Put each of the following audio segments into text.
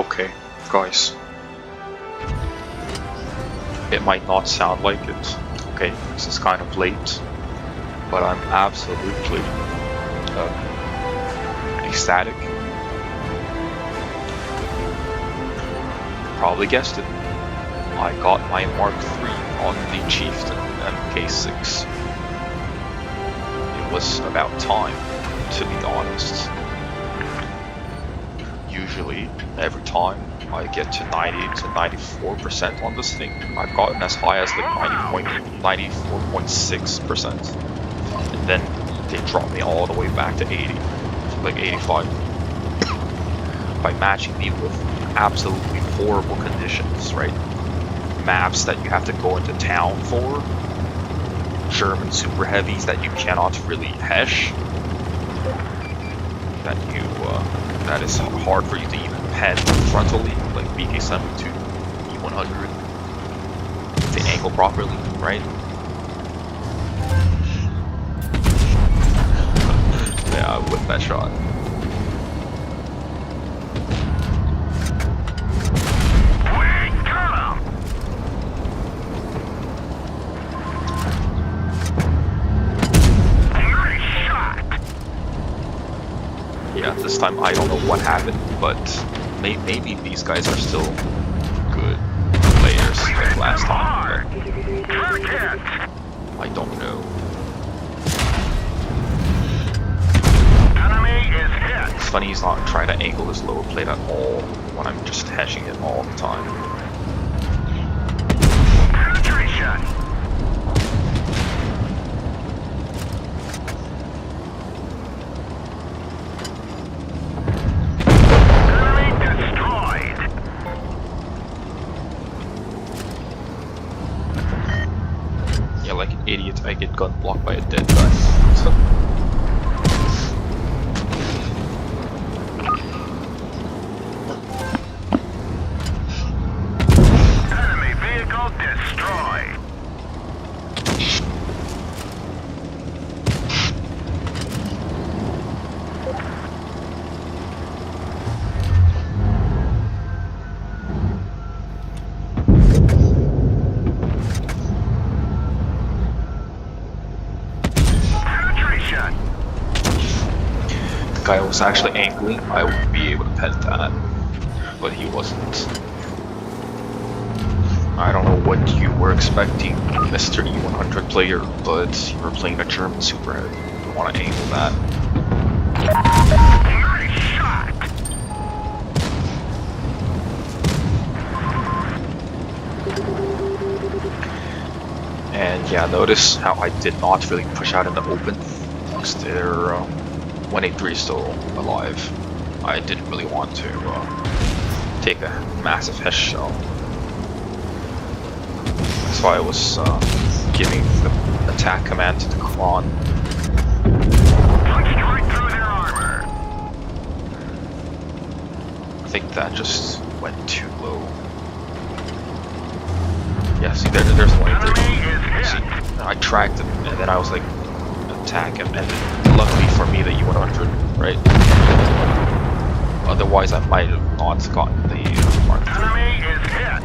Okay, guys. It might not sound like it. Okay, this is kind of late, but I'm absolutely ecstatic. Probably guessed it. I got my Mark III on the Chieftain MK6. It was about time, to be honest. Usually, every time I get to 90 to 94% on this thing, I've gotten as high as like 94.6%. And then they drop me all the way back to 80, like 85. By matching me with absolutely horrible conditions, right? Maps that you have to go into town for, German super heavies that you cannot really hesh, that is hard for you to even pen frontally, like BK72, E100, to angle properly, right? Yeah, with that shot. Yeah, this time I don't know what happened, but maybe these guys are still good players like last time. I don't know. It's funny he's not trying to angle his lower plate at all when I'm just hashing it all the time. Like an idiot, I get gun blocked by a dead guy. Enemy vehicle destroyed. The guy was actually angling, I would be able to pen that, but he wasn't. I don't know what you were expecting, Mr. E100 player, but you were playing a German super heavy. You want to angle that. Nice shot. And yeah, notice how I did not really push out in the open, because their 183 is still alive. I didn't really want to take a massive hesh shell. That's why I was giving the attack command to the Kron. Punched right through their armor. I think that just went too low. Yeah, see, there's 183. See, I tracked him, and then I was like, attack him, and luckily for me, the E100, right? Otherwise, I might have not gotten the Mark III. Enemy is hit.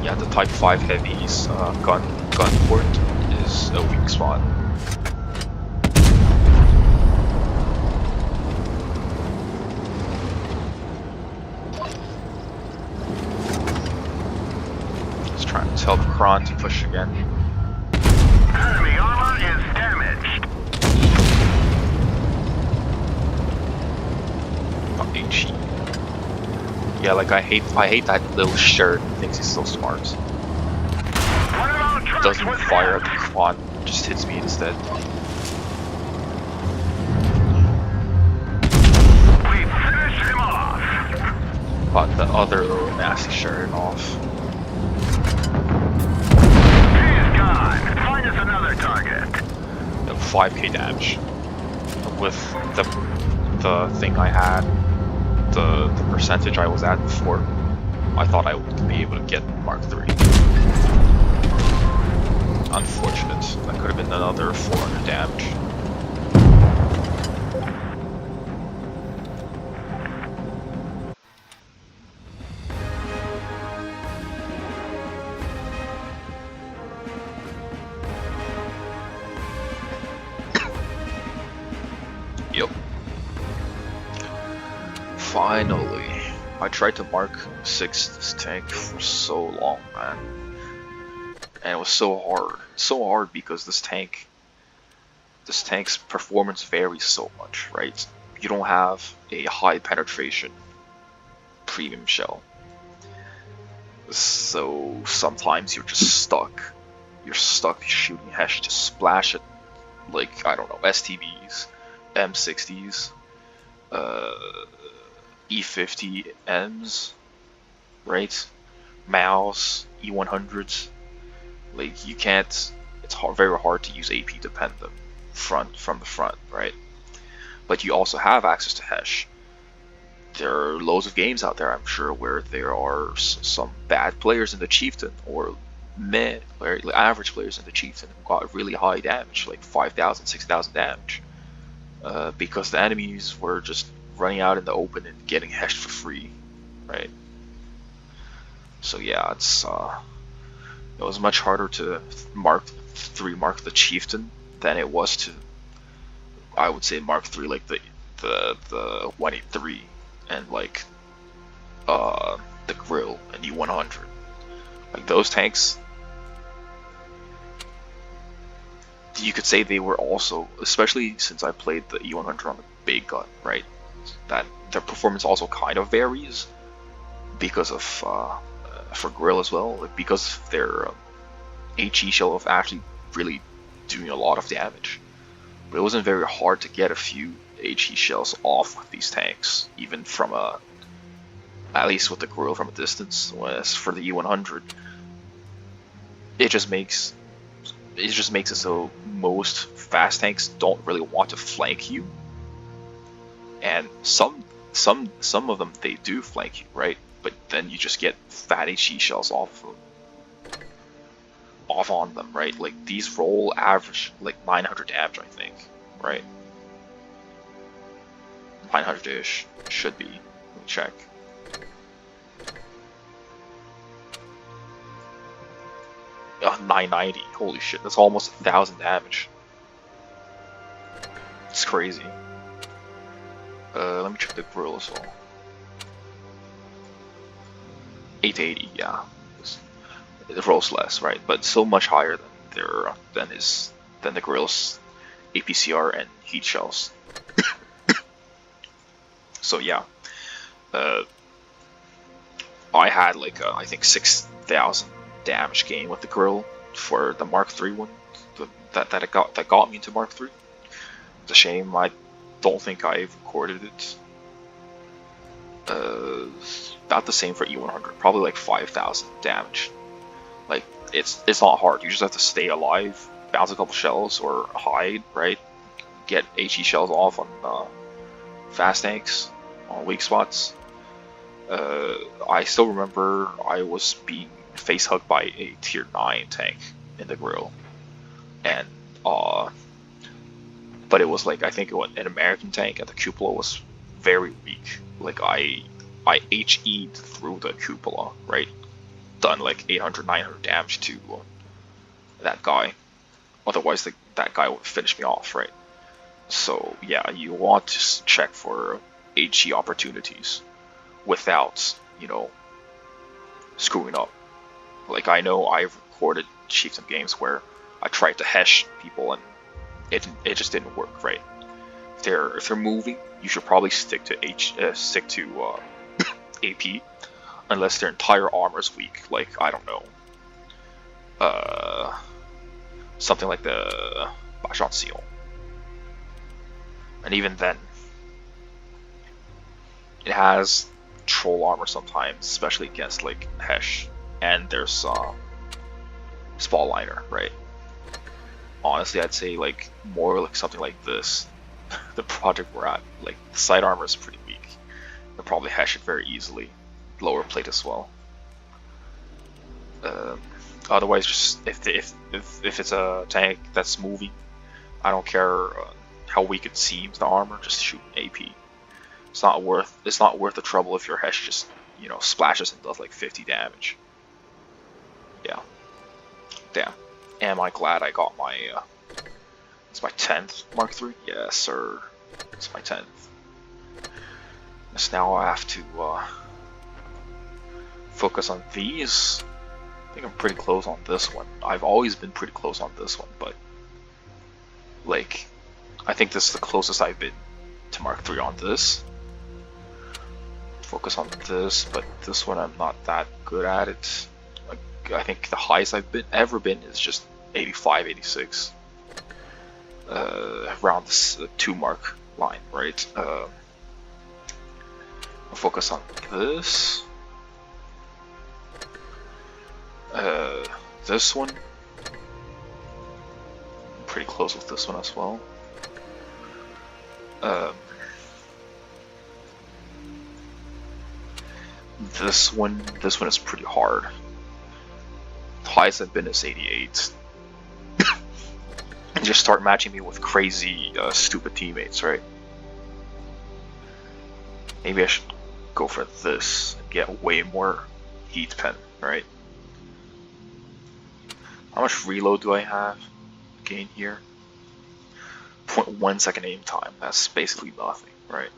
Yeah, the Type 5 Heavy's gun port is a weak spot. Just trying to tell the Kron to push again. Enemy armor is damaged. Fucking cheat. Yeah, like I hate that little shirt. Thinks he's so smart. Doesn't fire at the Kron, just hits me instead. We finish him off. Got the other little nasty shirt off. He's gone. Find us another target. 5k damage. With the thing I had, the percentage I was at before, I thought I would be able to get Mark III. Unfortunate. That could have been another 400 damage. Finally, I tried to Mark 6 this tank for so long, man, and it was so hard because this tank's performance varies so much, right? You don't have a high penetration premium shell, so sometimes you're just stuck. You're stuck shooting Hesh to splash it, like, I don't know, STBs, M60s, E50Ms, right? Mouse, E100s. Like, you can't. It's very hard to use AP to pen them from the front, right? But you also have access to Hesh. There are loads of games out there, I'm sure, where there are some bad players in the Chieftain, or meh, or average players in the Chieftain who got really high damage, like 5,000, 6,000 damage, because the enemies were just running out in the open and getting Heshed for free, right? So yeah, it was much harder to mark the Chieftain than it was to, I would say, Mark 3 like the 183 and like the Grill and E100. Like those tanks, you could say they were also, especially since I played the E100 on the big gun, right? That their performance also kind of varies because of for Grill as well, like because of their HE shell of actually really doing a lot of damage. But it wasn't very hard to get a few HE shells off with these tanks, even from at least with the Grill from a distance. Whereas for the E100, it just makes it so most fast tanks don't really want to flank you, and some of them they do flank you, right? But then you just get fat HE shells off on them, right? Like these roll average like 900 damage, I think, right? 900-ish should be. Let me check. Oh, 990. Holy shit, that's almost 1,000 damage. It's crazy. Let me check the Grill as well. 880, yeah. It rolls less, right? But still much higher than the Grill's APCR and heat shells. So yeah, I had like I think 6,000 damage gain with the Grill for the Mark III one. That got me into Mark III. It's a shame I don't think I've recorded it. About the same for E100, probably like 5,000 damage. Like it's not hard. You just have to stay alive, bounce a couple shells, or hide, right? Get HE shells off on fast tanks on weak spots. I still remember I was being face hugged by a tier 9 tank in the Grill, and but it was like, I think it was an American tank, and the cupola was very weak. Like I HE'd through the cupola, right? Done like 800, 900 damage to that guy. Otherwise, that guy would finish me off, right? So yeah, you want to check for HE opportunities without, screwing up. Like I know I've recorded Chieftain games where I tried to Hesh people and it just didn't work, right? If they're moving, you should probably stick to AP, unless their entire armor is weak. Like, I don't know, something like the Bashot Seal. And even then, it has troll armor sometimes, especially against like Hesh, and there's Spall Liner, right? Honestly, I'd say like more like something like this. The project we're at, like the side armor is pretty weak. They'll probably Hesh it very easily. Lower plate as well. Otherwise, just if it's a tank that's moving, I don't care how weak it seems, the armor, just shoot AP. It's not worth the trouble if your Hesh just splashes and does like 50 damage. Yeah. Damn. Am I glad I got my it's my 10th Mark III? Yes, sir. It's my 10th. So now I have to focus on these. I think I'm pretty close on this one. I've always been pretty close on this one, but like, I think this is the closest I've been to Mark 3 on this. Focus on this, but this one I'm not that good at it. Like, I think the highest I've ever been is just 85, 86. Around this 2 mark line, right? I'll focus on this. This one. I'm pretty close with this one as well. This one is pretty hard. The highest I've been is 88. And just start matching me with crazy, stupid teammates, right? Maybe I should go for this and get way more heat pen, right? How much reload do I have? Gain here? 0.1 second aim time. That's basically nothing, right?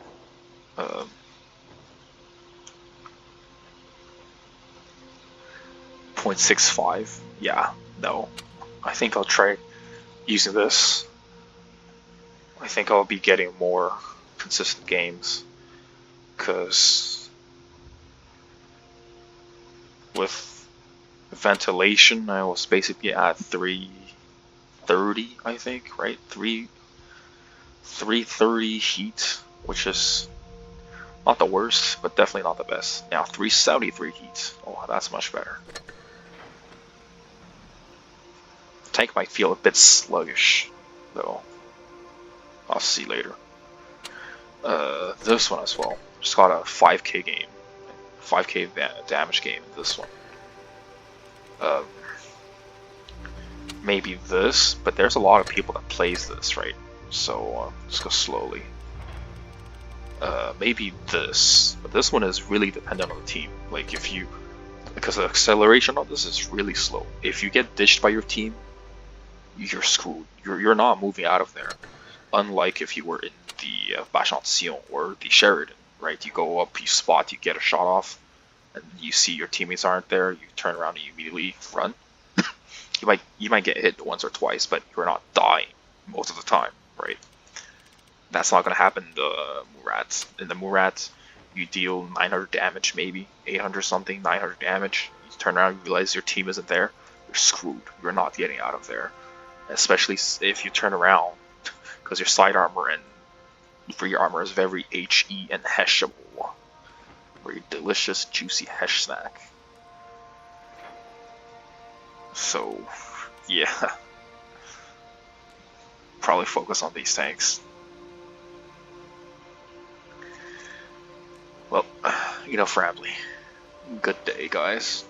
0.65. Yeah, no. I think I'll try using this. I think I'll be getting more consistent games, because with ventilation I was basically at 330, I think, right? 330 heat, which is not the worst, but definitely not the best. Now 373 heat. Oh, that's much better. The tank might feel a bit sluggish, though. I'll see later. This one as well. Just got a 5k game. 5k damage game in this one. Maybe this, but there's a lot of people that plays this, right? So let's go slowly. Maybe this, but this one is really dependent on the team. Like because the acceleration on this is really slow. If you get ditched by your team, you're screwed. You're not moving out of there. Unlike if you were in the Bachantion or the Sheridan, right? You go up, you spot, you get a shot off, and you see your teammates aren't there. You turn around and you immediately run. you might get hit once or twice, but you're not dying most of the time, right? That's not gonna happen in the Murats. In the Murats, you deal 900 damage, maybe 800 something, 900 damage. You turn around, you realize your team isn't there. You're screwed. You're not getting out of there. Especially if you turn around, because your side armor and free armor is very HE and heshable. Very delicious, juicy hesh snack. So, yeah. Probably focus on these tanks. Well, enough rambling. Good day, guys.